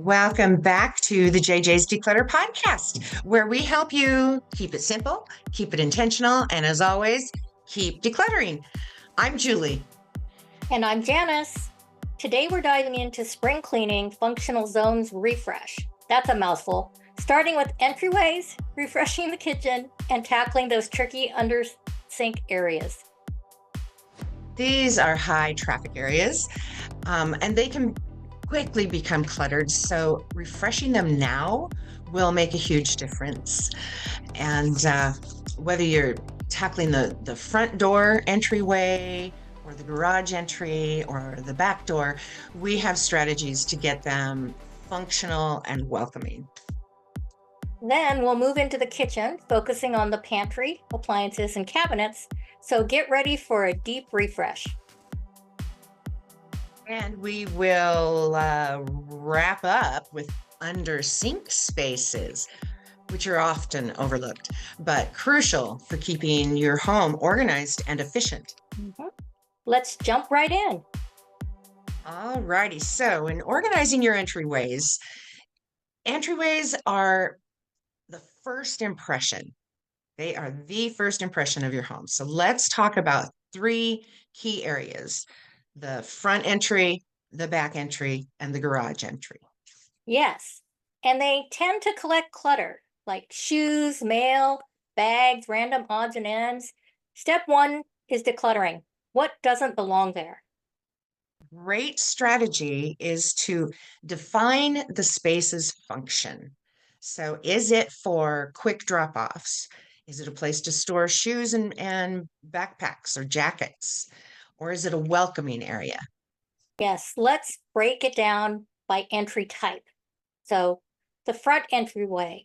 Welcome back to the JJs Declutter Podcast, where we help you keep it simple, keep it intentional, and as always, keep decluttering. I'm Julie. And I'm Janis. Today we're diving into spring cleaning functional zones refresh. That's a mouthful. Starting with entryways, refreshing the kitchen, and tackling those tricky under sink areas. These are high traffic areas, and they can quickly become cluttered. So refreshing them now will make a huge difference. And whether you're tackling the front door entryway or the garage entry or the back door, we have strategies to get them functional and welcoming. Then we'll move into the kitchen, focusing on the pantry, appliances, and cabinets. So get ready for a deep refresh. And we will wrap up with under sink spaces, which are often overlooked, but crucial for keeping your home organized and efficient. Let's jump right in. All righty. So in organizing your entryways are the first impression. They are the first impression of your home. So let's talk about three key areas: the front entry, the back entry, and the garage entry. Yes, and they tend to collect clutter like shoes, mail, bags, random odds and ends. Step one is decluttering. What doesn't belong there? Great strategy is to define the space's function. So is it for quick drop-offs? Is it a place to store shoes and backpacks or jackets? Or is it a welcoming area? Yes, let's break it down by entry type. So the front entryway.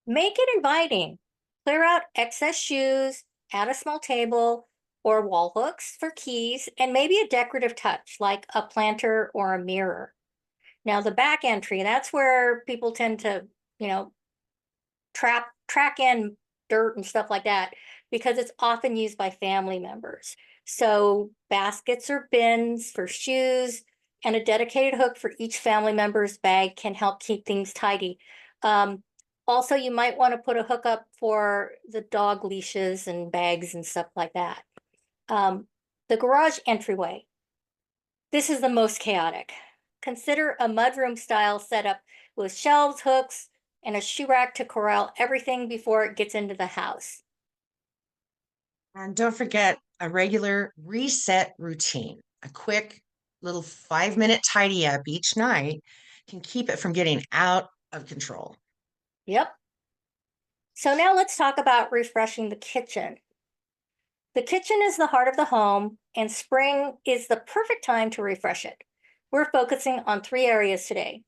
Make it inviting. Clear out excess shoes, add a small table or wall hooks for keys, and maybe a decorative touch like a planter or a mirror. Now the back entry, that's where people tend to, track in dirt and stuff like that because it's often used by family members. So baskets or bins for shoes and a dedicated hook for each family member's bag can help keep things tidy. Also, you might want to put a hook up for the dog leashes and bags and stuff like that. The garage entryway. This is the most chaotic. Consider a mudroom style setup with shelves, hooks, and a shoe rack to corral everything before it gets into the house. And don't forget a regular reset routine. A quick little 5-minute tidy up each night can keep it from getting out of control. Yep. So now let's talk about refreshing the kitchen. The kitchen is the heart of the home, and spring is the perfect time to refresh it. We're focusing on three areas today: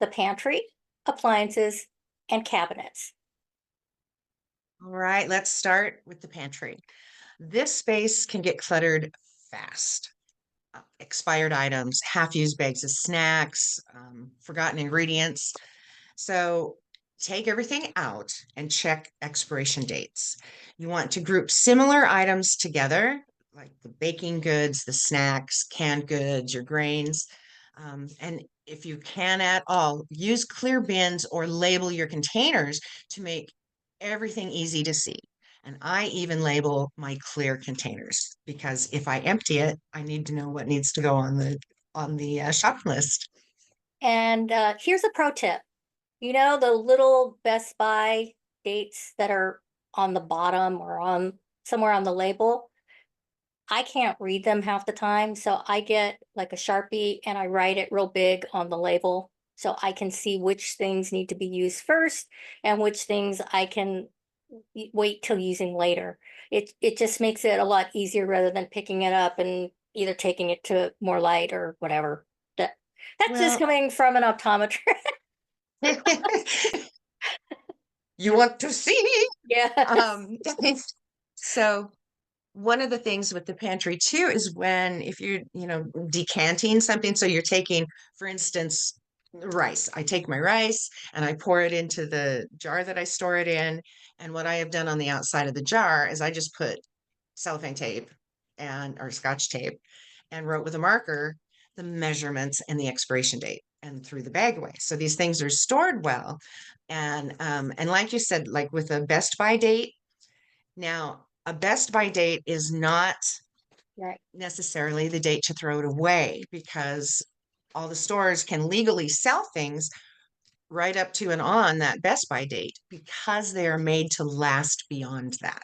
the pantry, appliances, and cabinets. All right, let's start with the pantry. This space can get cluttered fast. Expired items, half-used bags of snacks, forgotten ingredients. So take everything out and check expiration dates. You want to group similar items together, like the baking goods, the snacks, canned goods, your grains. And if you can at all, use clear bins or label your containers to make everything easy to see. And I even label my clear containers because if I empty it, I need to know what needs to go on the shopping list. And here's a pro tip. You know, the little Best Buy dates that are on the bottom or on somewhere on the label? I can't read them half the time, so I get like a Sharpie and I write it real big on the label so I can see which things need to be used first and which things I can wait till using later. It just makes it a lot easier rather than picking it up and either taking it to more light or whatever. That's just coming from an optometrist. You want to see? Yeah. So one of the things with the pantry too is when if you're, decanting something, so you're taking, for instance, rice. I take my rice and I pour it into the jar that I store it in. And what I have done on the outside of the jar is I just put cellophane tape or scotch tape and wrote with a marker the measurements and the expiration date. and threw the bag away. So these things are stored well. And like you said, like with a best by date, now a best by date is not Right. necessarily the date to throw it away, because all the stores can legally sell things right up to and on that best by date because they are made to last beyond that.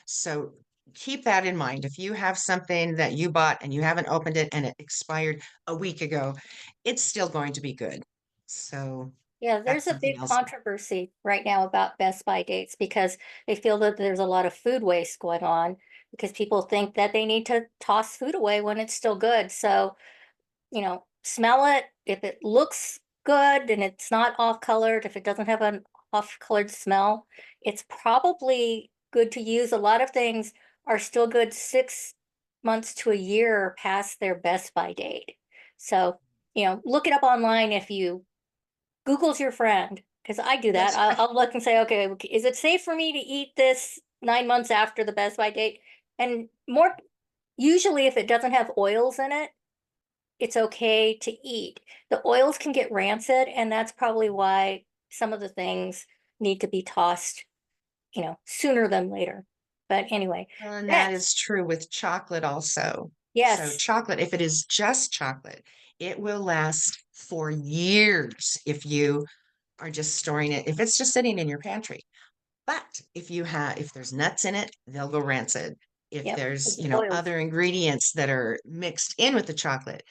So keep that in mind. If you have something that you bought and you haven't opened it and it expired a week ago, it's still going to be good. So Yeah, that's there's a something big else. controversy right now about Best Buy dates because they feel that there's a lot of food waste going on because people think that they need to toss food away when it's still good. So, smell it. If it looks good and it's not off colored, if it doesn't have an off colored smell, it's probably good to use. A lot of things are still good 6 months to a year past their Best Buy date. So, look it up online if you Google's your friend, because I do that. That's I'll, right. I'll look and say, okay, is it safe for me to eat this 9 months after the Best By date? And more, usually, if it doesn't have oils in it, it's okay to eat. The oils can get rancid, and that's probably why some of the things need to be tossed, sooner than later. But anyway, And that next, is true with chocolate also. So yes, chocolate, if it is just chocolate, it will last for years if you are just storing it, if it's just sitting in your pantry. But if there's nuts in it, they'll go rancid. If yep, there's, the oils. other ingredients that are mixed in with the chocolate,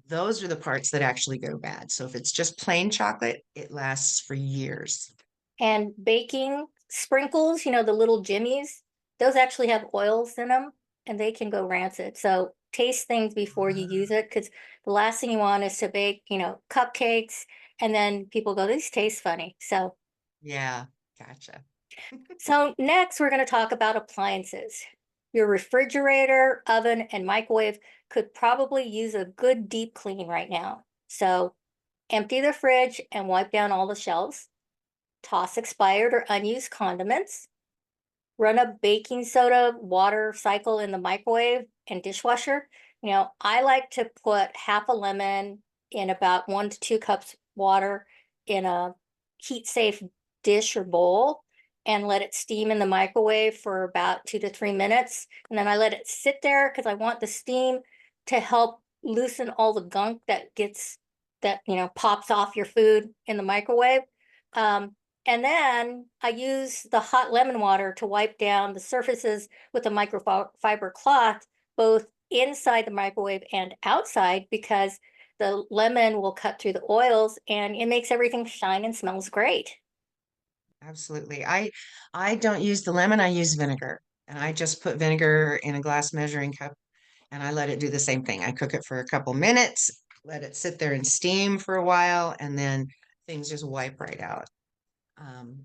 those are the parts that actually go bad. So if it's just plain chocolate, it lasts for years. And baking sprinkles, the little jimmies, those actually have oils in them and they can go rancid. So taste things before you use it because the last thing you want is to bake, cupcakes and then people go, these taste funny. Yeah, gotcha. So next we're going to talk about appliances. Your refrigerator, oven, and microwave could probably use a good deep clean right now. So empty the fridge and wipe down all the shelves. Toss expired or unused condiments, run a baking soda water cycle in the microwave and dishwasher. I like to put half a lemon in about 1 to 2 cups water in a heat safe dish or bowl and let it steam in the microwave for about 2 to 3 minutes. And then I let it sit there because I want the steam to help loosen all the gunk that pops off your food in the microwave. Um, and then I use the hot lemon water to wipe down the surfaces with a microfiber cloth, both inside the microwave and outside, because the lemon will cut through the oils and it makes everything shine and smells great. Absolutely. I don't use the lemon, I use vinegar. And I just put vinegar in a glass measuring cup and I let it do the same thing. I cook it for a couple minutes, let it sit there and steam for a while, and then things just wipe right out.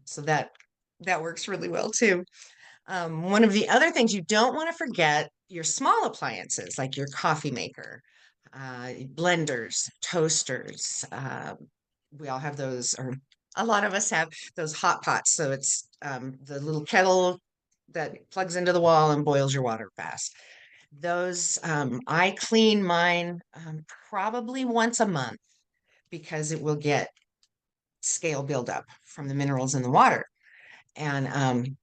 So that works really well too. One of the other things you don't want to forget, your small appliances like your coffee maker, blenders, toasters. We all have those, or a lot of us have those hot pots. So it's the little kettle that plugs into the wall and boils your water fast. Those, I clean mine probably once a month because it will get scale buildup from the minerals in the water. And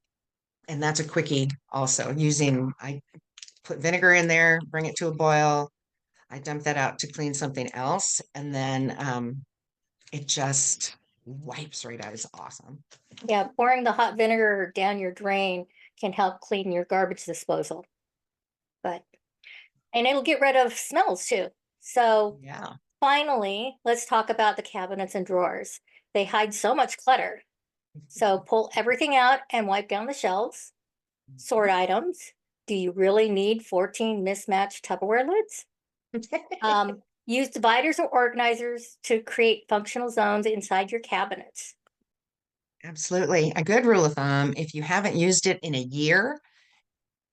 that's a quickie also. I put vinegar in there, bring it to a boil. I dump that out to clean something else, and then it just wipes right out. It's awesome. Yeah, pouring the hot vinegar down your drain can help clean your garbage disposal. But and it'll get rid of smells too. So Yeah. finally, let's talk about the cabinets and drawers. They hide so much clutter. So pull everything out and wipe down the shelves. Sort items. Do you really need 14 mismatched Tupperware lids? Use dividers or organizers to create functional zones inside your cabinets. Absolutely. A good rule of thumb, if you haven't used it in a year,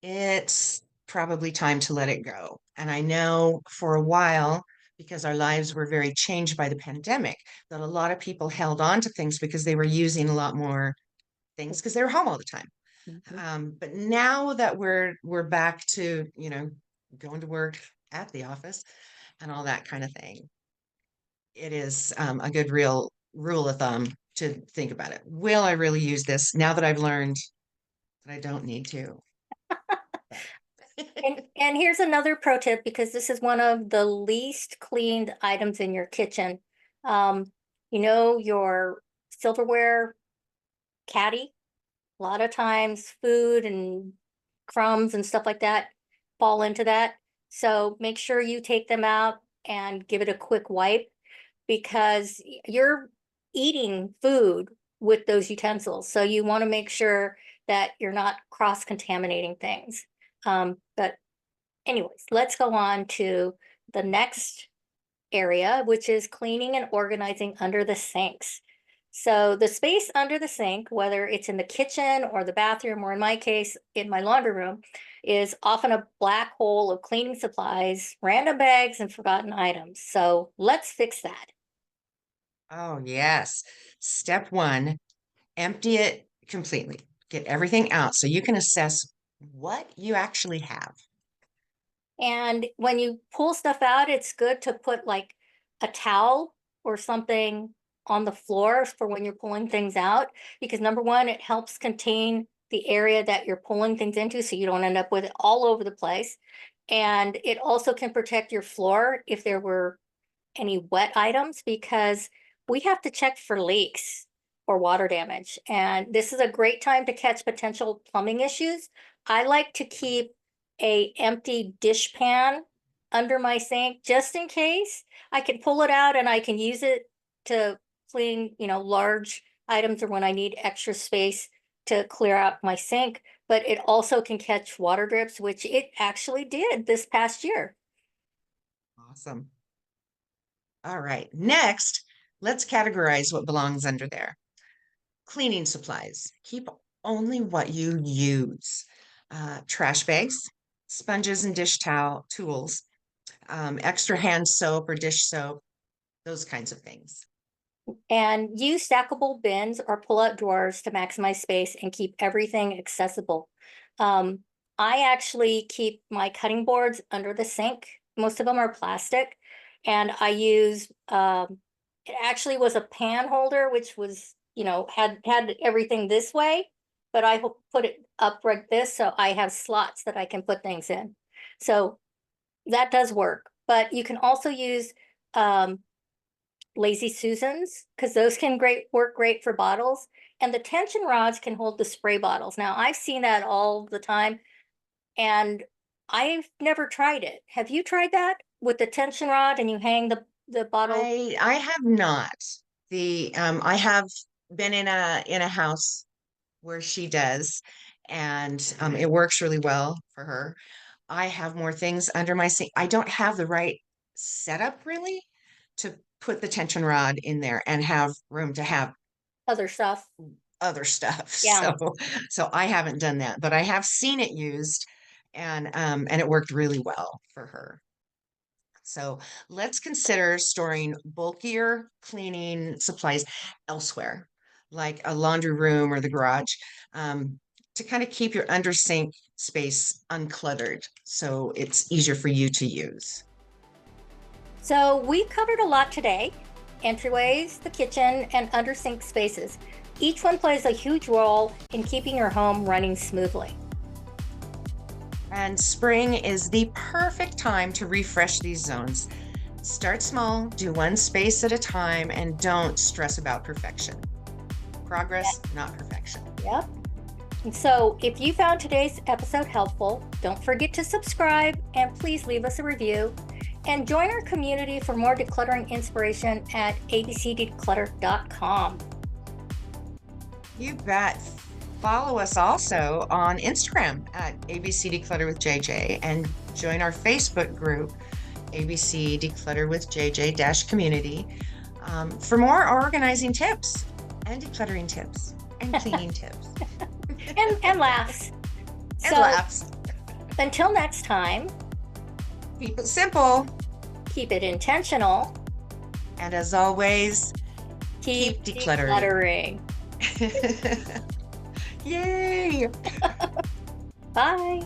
it's probably time to let it go. And I know for a while, because our lives were very changed by the pandemic, that a lot of people held on to things because they were using a lot more things because they were home all the time. Mhm. But now that we're back to, going to work at the office and all that kind of thing, it is a good real rule of thumb to think about it. Will I really use this now that I've learned that I don't need to? And here's another pro tip, because this is one of the least cleaned items in your kitchen. Your silverware caddy, a lot of times food and crumbs and stuff like that fall into that. So make sure you take them out and give it a quick wipe, because you're eating food with those utensils. So you want to make sure that you're not cross-contaminating things. But anyways, let's go on to the next area, which is cleaning and organizing under the sinks. So the space under the sink, whether it's in the kitchen or the bathroom, or in my case, in my laundry room, is often a black hole of cleaning supplies, random bags, and forgotten items. So let's fix that. Oh, yes. Step one, empty it completely. Get everything out so you can assess what you actually have. And when you pull stuff out, it's good to put like a towel or something on the floor for when you're pulling things out, because number one, it helps contain the area that you're pulling things into so you don't end up with it all over the place. And it also can protect your floor if there were any wet items, because we have to check for leaks or water damage. And this is a great time to catch potential plumbing issues. I like to keep a empty dish pan under my sink just in case. I can pull it out and I can use it to clean, large items, or when I need extra space to clear out my sink. But it also can catch water drips, which it actually did this past year. Awesome. All right. Next, let's categorize what belongs under there. Cleaning supplies. Keep only what you use. Trash bags, sponges and dish towel tools, extra hand soap or dish soap, those kinds of things. And use stackable bins or pull-out drawers to maximize space and keep everything accessible. I actually keep my cutting boards under the sink. Most of them are plastic, and I use it actually was a pan holder, which was had everything this way, but I put it up like this, so I have slots that I can put things in. So that does work. But you can also use Lazy Susans, because those can work great for bottles. And the tension rods can hold the spray bottles. Now, I've seen that all the time, and I've never tried it. Have you tried that with the tension rod and you hang the bottle? I have not. I have been in a house where she does, and it works really well for her. I have more things under my sink. I don't have the right setup really to put the tension rod in there and have room to have Other stuff. other stuff. Yeah. So I haven't done that, but I have seen it used, and it worked really well for her. So let's consider storing bulkier cleaning supplies elsewhere, like a laundry room or the garage, to kind of keep your under sink space uncluttered so it's easier for you to use. So we've covered a lot today: entryways, the kitchen, and under sink spaces. Each one plays a huge role in keeping your home running smoothly. And spring is the perfect time to refresh these zones. Start small, do one space at a time, and don't stress about perfection. Progress, not perfection. Yep. And so if you found today's episode helpful, don't forget to subscribe, and please leave us a review. And join our community for more decluttering inspiration at abcdeclutter.com. You bet. Follow us also on Instagram at ABC Declutter with JJ, and join our Facebook group, ABC Declutter with JJ Community, for more organizing tips and decluttering tips and cleaning tips. and laughs. And laughs. Until next time, keep it simple. Keep it intentional. And as always, keep decluttering. Yay! Bye.